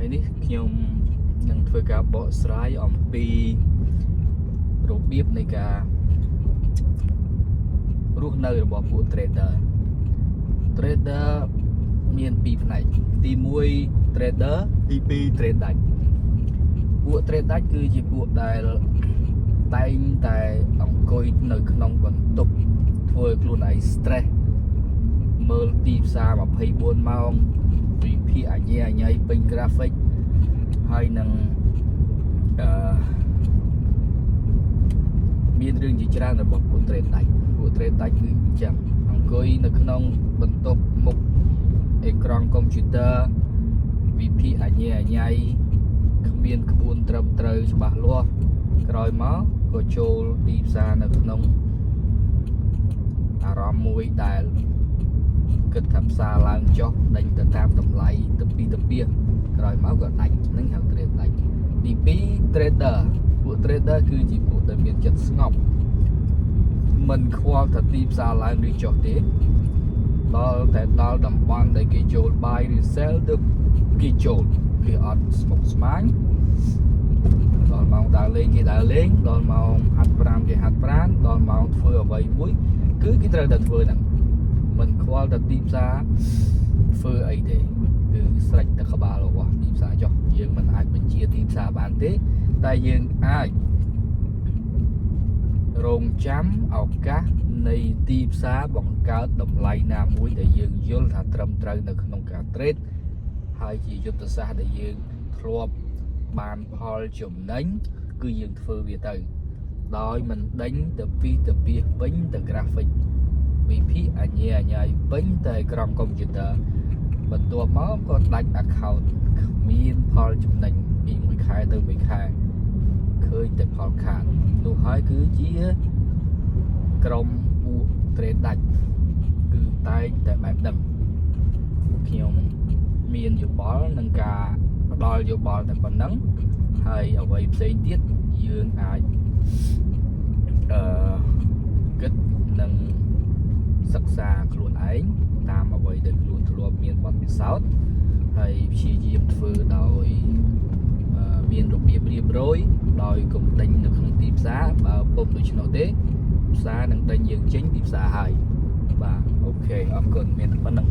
ថ្ងៃនេះខ្ញុំនឹងធ្វើការបកស្រាយអំពីរបៀបនៃការរស់នៅរបស់ពួក trader មានពីរផ្នែកទី1 trader ទី2 trade ដាច់ពួក trade ដាច់គឺជាពួកដែលតែងតែអង្គុយនៅក្នុងបន្ទប់ធ្វើខ្លួនឯង stress មើលទីផ្សារ24ម៉ោងវិភាគអញ្ញាពេញ graphic ហើយនឹងមានរឿងជាច្រើនរបស់ពួក trade ដាច់គឺអញ្ចឹងអង្គុយនៅក្នុងបន្ទប់មុខអេក្រង់កុំព្យូទ័រវិភាគអញ្ញាគ្មានក្បួនត្រឹមត្រូវច្បាស់លាស់ក្រោយមកក៏ចូលទីផ្សារនៅក្នុងអារម្មណ៍មួយដែលគិតថាផ្សារឡើងចុះដេញទៅតាមតម្លៃទៅពីទៅពីក្រោយមកក៏ដាច់នឹងហៅ trade ដាច់ទី2 trader ពួក trader គឺជាពួកដែលមានចិត្តស្ងប់មិនខ្វល់ថាទីផ្សារឡើងឬចុះទេដល់តែដល់តំបន់ដែលគេចូល buy ឬ sell ទៅគេចូលគេអត់ស្មុគស្មាញដល់ម៉ោងដើរលេងគេដើរលេងដល់ម៉ោងហាត់ប្រាណគេហាត់ប្រាណដល់ម៉ោងធ្វើអ្វីមួយគឺគេត្រូវតែធ្វើហ្នឹងមិនខ្វល់តែទីផ្សារធ្វើអីទេគឺស្រេចតែក្បាលរបស់ទីផ្សារចុះយើងមិនអាចបញ្ជាទីផ្សារបានទេតែយើងអាចរងចាំឱកាសនៃទីផ្សារបង្កើតតម្លៃណាមួយដែលយើងយល់ថាត្រឹមត្រូវនៅក្នុងការ trade ហើយជាយុទ្ធសាស្ត្រដែលយើងធ្លាប់បានផលចំណេញគឺយើងធ្វើវាទៅដោយមិនដេញទៅពីទៅពីពេញទៅ graphic វិភាគអញ្ញាពេញទៅអេក្រង់កុំព្យូទ័របន្ទាប់មកក៏ដាច់ account គ្មានផលចំណេញពីមួយខែទៅមួយខែឃើញតែផលខាតនោះហើយគឺជាក្រុមពួក trade ដាច់គឺតែងតែបែបហ្នឹងខ្ញុំមានយោបល់នឹងការផ្ដល់យោបល់តែប៉ុណ្ណឹងហើយអ្វីផ្សេងទៀតយើងអាចគិតនិងសិក្សាខ្លួនឯងតាមអ្វីដែលខ្លួនធ្លាប់មានបទពិសោធន៍ហើយព្យាយាមធ្វើដោយមានរបៀបរៀបរយដោយកុំដេញនៅក្នុងទីផ្សារបើពុំដូច្នោះទេផ្សារនឹងដេញយើងចេញពីផ្សារហើយបាទអូខេអរគុណមានតែប៉ុណ្្នឹង